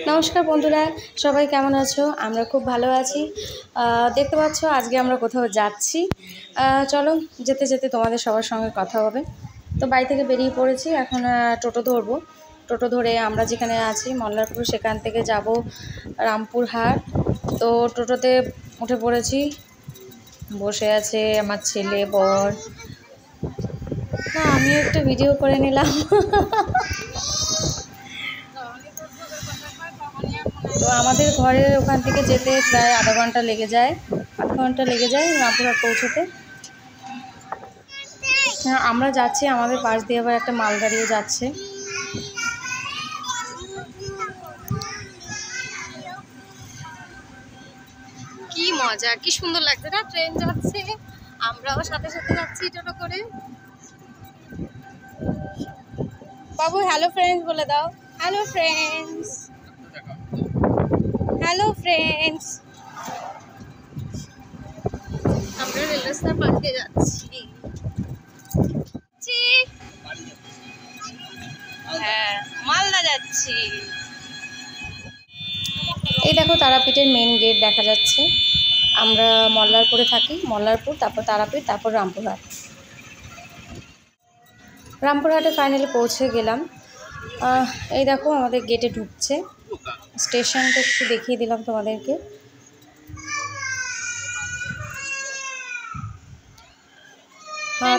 নমস্কার বন্ধুরা, সবাই কেমন আছো? আমরা খুব ভালো আছি। দেখতে পাচ্ছ আজকে আমরা কোথাও যাচ্ছি। চলো, যেতে যেতে তোমাদের সবার সঙ্গে কথা হবে। তো বাড়ি থেকে বেরিয়ে পড়েছি, এখন টোটো ধরবো। টোটো ধরে আমরা যেখানে আছি মল্লারপুর, সেখান থেকে যাব রামপুরহাট। তো টোটোতে উঠে পড়েছি, বসে আছে আমার ছেলে, বর। না, আমিও একটা ভিডিও করে নিলাম। তো আমাদের ঘরের ওখান থেকে যেতে প্রায় আধা ঘন্টা লেগে যায় রামপুরহাট পৌঁছতে। আমরা যাচ্ছি, আমাদের পাশ দিয়ে আবার একটা মালগাড়িও যাচ্ছে। কি মজা, কি সুন্দর লাগছে না? ট্রেন যাচ্ছে, আমরাও সাথে সাথে যাচ্ছি টোটো করে। বাবু হ্যালো ফ্রেন্ডস বলে দাও। Hello friends, hello friends. আমরা রেল রাস্তার পাশ দিয়ে যাচ্ছি। হ্যাঁ, মালদা যাচ্ছি। এই দেখো তারাপীঠের মেন গেট দেখা যাচ্ছে। আমরা মল্লারপুরে থাকি, মল্লারপুর, তারপর তারাপীঠ, তারপর রামপুরহাট। রামপুরহাটে ফাইনালি পৌঁছে গেলাম। এই দেখো আমাদের গেটে ঢুকছে। স্টেশনটা একটু দেখিয়ে দিলাম তোমাদেরকে।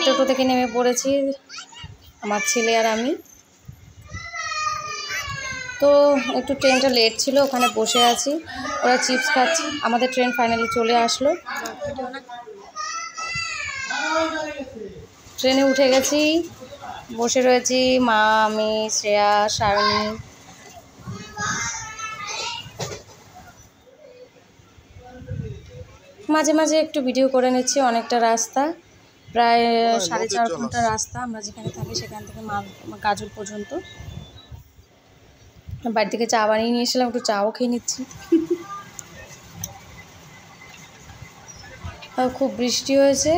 টোটো থেকে নেমে পড়েছি আমার ছেলে আর আমি। তো একটু ট্রেনটা লেট ছিল, ওখানে বসে আছি, ওরা চিপস খাচ্ছে। আমাদের ট্রেন ফাইনালি চলে আসলো, ট্রেনে উঠে গেছি, বসে রয়েছি মা, আমি, শ্রেয়া, সায়নী। মাঝে মাঝে একটু ভিডিও করে নিচ্ছি। অনেকটা রাস্তা, প্রায় 4.5 ঘন্টা রাস্তা আমরা যেখানে থাকি সেখান থেকে গাজল পর্যন্ত। বাড়ি থেকে চা বানিয়ে নিয়ে এসেছিলাম, একটু চাও খেয়ে নিচ্ছি। খুব বৃষ্টি হয়েছে,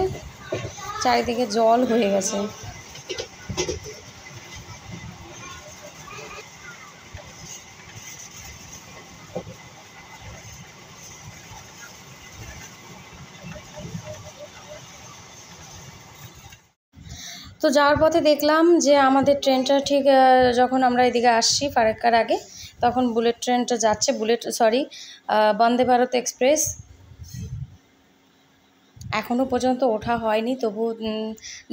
চারিদিকে জল হয়ে গেছে। তো যাওয়ার পথে দেখলাম যে আমাদের ট্রেনটা ঠিক যখন আমরা এদিকে আসছি ফারাক্কার আগে, তখন বুলেট ট্রেনটা যাচ্ছে, বন্দে ভারত এক্সপ্রেস। এখনও পর্যন্ত ওঠা হয়নি, তবু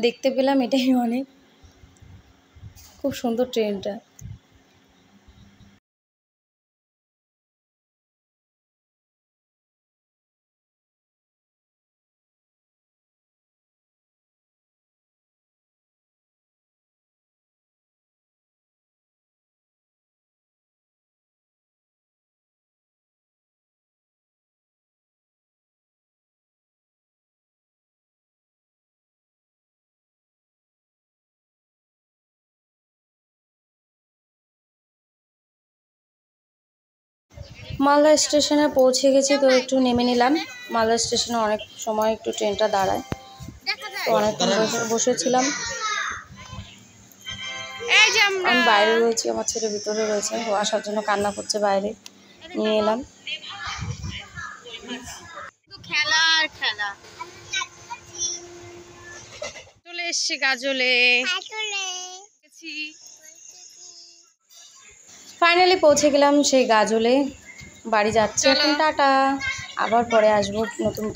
দেখতে পেলাম, এটাই অনেক। খুব সুন্দর ট্রেনটা। মালদা স্টেশনে পৌঁছে গেছি, তো একটু নেমে নিলাম। মালদা স্টেশনে অনেক সময় একটু ট্রেনটা দাঁড়ায়, তো অনেকক্ষণ বসেছিলাম। আমি বাইরে রয়েছি, আমার ছেলে ভিতরে রয়েছে, ও আসার জন্য কান্না করছে, বাইরে নিয়ে এলাম। খেলা আর খেলা। চলে এসছি গাজলে, ফাইনালি পৌঁছে গেলাম সেই গাজলে। বাড়ি যাচ্ছি এখন, টাটা। আবার পরে আসবো নতুন